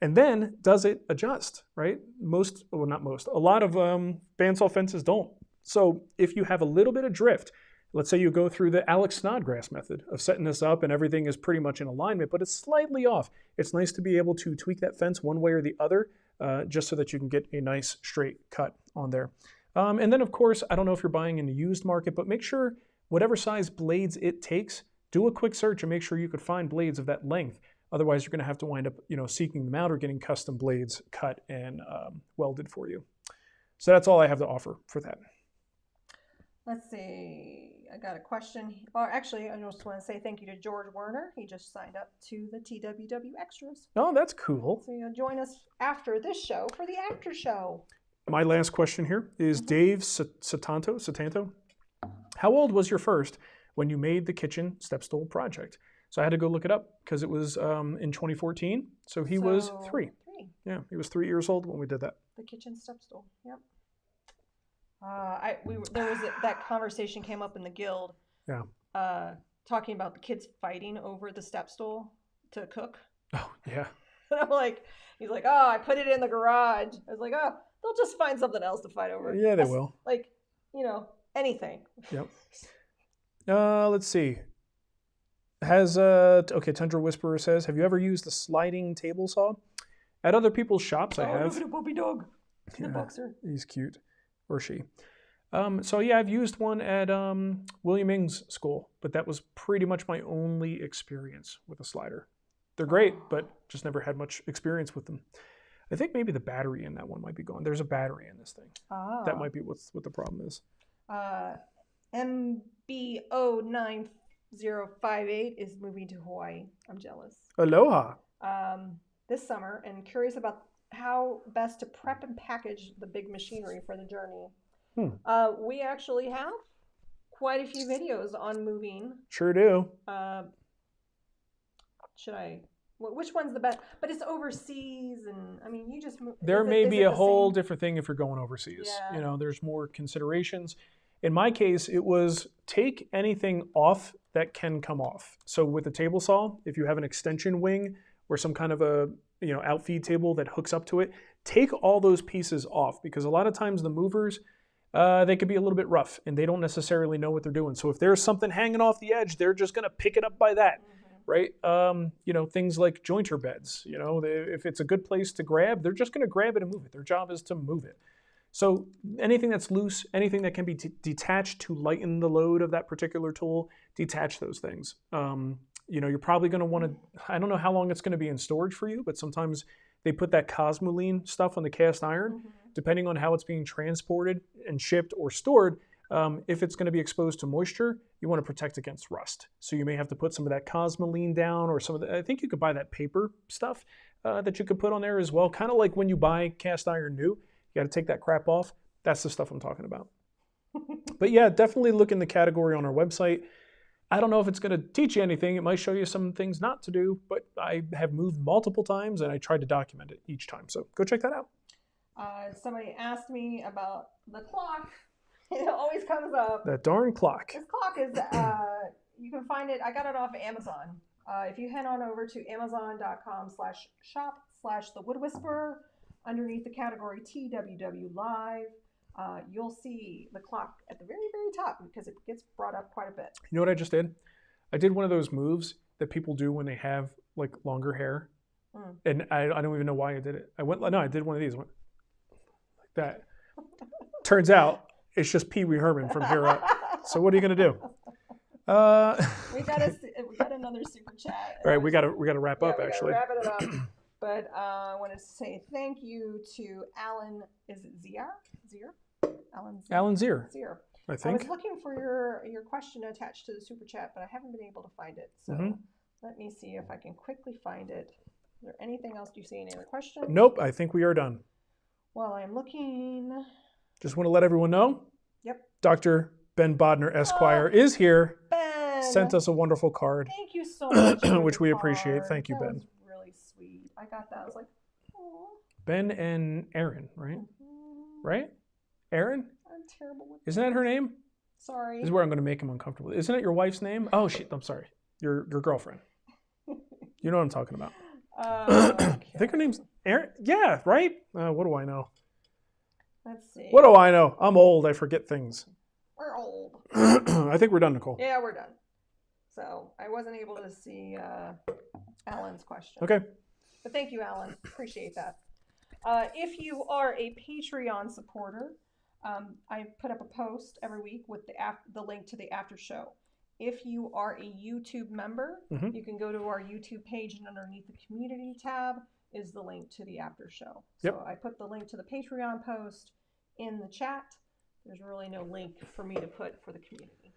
And then, does it adjust, right? A lot of bandsaw fences don't. So if you have a little bit of drift, let's say you go through the Alex Snodgrass method of setting this up and everything is pretty much in alignment, but it's slightly off. It's nice to be able to tweak that fence one way or the other, just so that you can get a nice straight cut on there. And then, of course, I don't know if you're buying in the used market, but make sure whatever size blades it takes, do a quick search and make sure you could find blades of that length. Otherwise, you're going to have to wind up, seeking them out or getting custom blades cut and welded for you. So that's all I have to offer for that. Let's see. I got a question. Or actually, I just want to say thank you to George Werner. He just signed up to the TWW Extras. Oh, that's cool. So you'll join us after this show for the after show. My last question here is Dave Satanto. How old was your first when you made the kitchen step stool project? So I had to go look it up because it was in 2014. So he was 3. Yeah, he was 3 years old when we did that. The kitchen step stool. Yep. That conversation came up in the guild. Yeah. Talking about the kids fighting over the step stool to cook. Oh yeah. And I'm like, he's like, oh, I put it in the garage. I was like, oh, they'll just find something else to fight over. Yeah, they will. Like, anything. Yep. Let's see. Tundra Whisperer says, have you ever used the sliding table saw? At other people's shops, I have. Look at a puppy dog. Yeah, the boxer. He's cute. Or she. So yeah, I've used one at William Ng's school, but that was pretty much my only experience with a slider. They're great, but just never had much experience with them. I think maybe the battery in that one might be gone. There's a battery in this thing. Oh. That might be what the problem is. MBO9058 is moving to Hawaii. I'm jealous. Aloha. This summer, and curious about how best to prep and package the big machinery for the journey. We actually have quite a few videos on moving. Sure do. Which one's the best? But it's overseas, and I mean, you just move. There may be a whole different thing if you're going overseas. Yeah. There's more considerations. In my case, it was take anything off that can come off. So with a table saw, if you have an extension wing or some kind of a outfeed table that hooks up to it, take all those pieces off, because a lot of times the movers, they could be a little bit rough and they don't necessarily know what they're doing. So if there's something hanging off the edge, they're just going to pick it up by that, right? Things like jointer beds, if it's a good place to grab, they're just going to grab it and move it. Their job is to move it. So anything that's loose, anything that can be detached to lighten the load of that particular tool, detach those things. You're probably going to want to, I don't know how long it's going to be in storage for you, but sometimes they put that cosmoline stuff on the cast iron, depending on how it's being transported and shipped or stored. If it's going to be exposed to moisture, you want to protect against rust. So you may have to put some of that cosmoline down, or some of the, I think you could buy that paper stuff that you could put on there as well. Kind of like when you buy cast iron new, you got to take that crap off. That's the stuff I'm talking about. But yeah, definitely look in the category on our website. I don't know if it's going to teach you anything. It might show you some things not to do, but I have moved multiple times and I tried to document it each time. So go check that out. Somebody asked me about the clock. It always comes up. That darn clock. This clock is, you can find it, I got it off of Amazon. If you head on over to amazon.com/shop/thewoodwhisperer, underneath the category TWW Live, you'll see the clock at the very, very top, because it gets brought up quite a bit. You know what I just did? I did one of those moves that people do when they have like longer hair. And I don't even know why I did it. I did one of these. I went like that. Turns out it's just Pee Wee Herman from here up. So what are you gonna do? We got another super chat. All right, we gotta wrap up actually. Wrap it up. But I want to say thank you to Alan. Is it Zier? Alan Zier. Zier. I think. I was looking for your question attached to the super chat, but I haven't been able to find it. So let me see if I can quickly find it. Is there anything else? Do you see any other questions? Nope. I think we are done. Well, I'm looking. Just want to let everyone know. Yep. Dr. Ben Bodner, Esquire, is here. Ben sent us a wonderful card. Thank you so much. Which we appreciate. Thank you, Ben. Was really sweet. I got that. I was like, oh. Ben and Aaron, right? Right? Aaron? I'm terrible with Isn't that her name? Sorry. This is where I'm going to make him uncomfortable. Isn't it your wife's name? Oh, shit. I'm sorry. Your girlfriend. You know what I'm talking about. Okay. I think her name's Aaron. Yeah, right? What do I know? Let's see. What do I know? I'm old. I forget things. We're old. I think we're done, Nicole. Yeah, we're done. So I wasn't able to see Alan's question. Okay. But thank you, Alan. Appreciate that. If you are a Patreon supporter, I put up a post every week with the link to the after show. If you are a YouTube member, you can go to our YouTube page, and underneath the community tab is the link to the after show. So I put the link to the Patreon post in the chat. There's really no link for me to put for the community.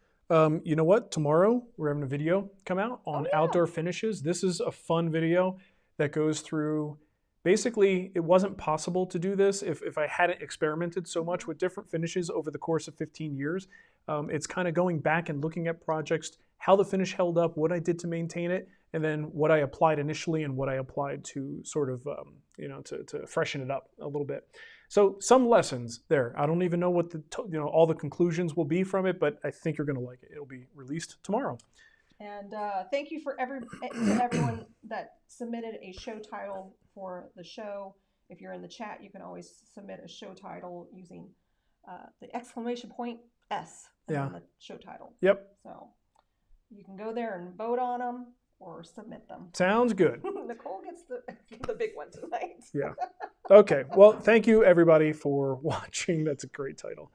You know what? Tomorrow we're having a video come out on outdoor finishes. This is a fun video that goes through. Basically, it wasn't possible to do this if I hadn't experimented so much with different finishes over the course of 15 years. It's kind of going back and looking at projects, how the finish held up, what I did to maintain it, and then what I applied initially and what I applied to sort of, to freshen it up a little bit. So some lessons there. I don't even know what all the conclusions will be from it, but I think you're going to like it. It'll be released tomorrow. And thank you for everyone that submitted a show title for the show. If you're in the chat, you can always submit a show title using the exclamation point S on the show title. Yep. So you can go there and vote on them or submit them. Sounds good. Nicole gets the big one tonight. Yeah. Okay. Well, thank you everybody for watching. That's a great title.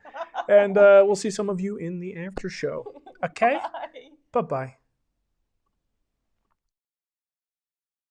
And we'll see some of you in the after show. Okay? Bye. Bye-bye.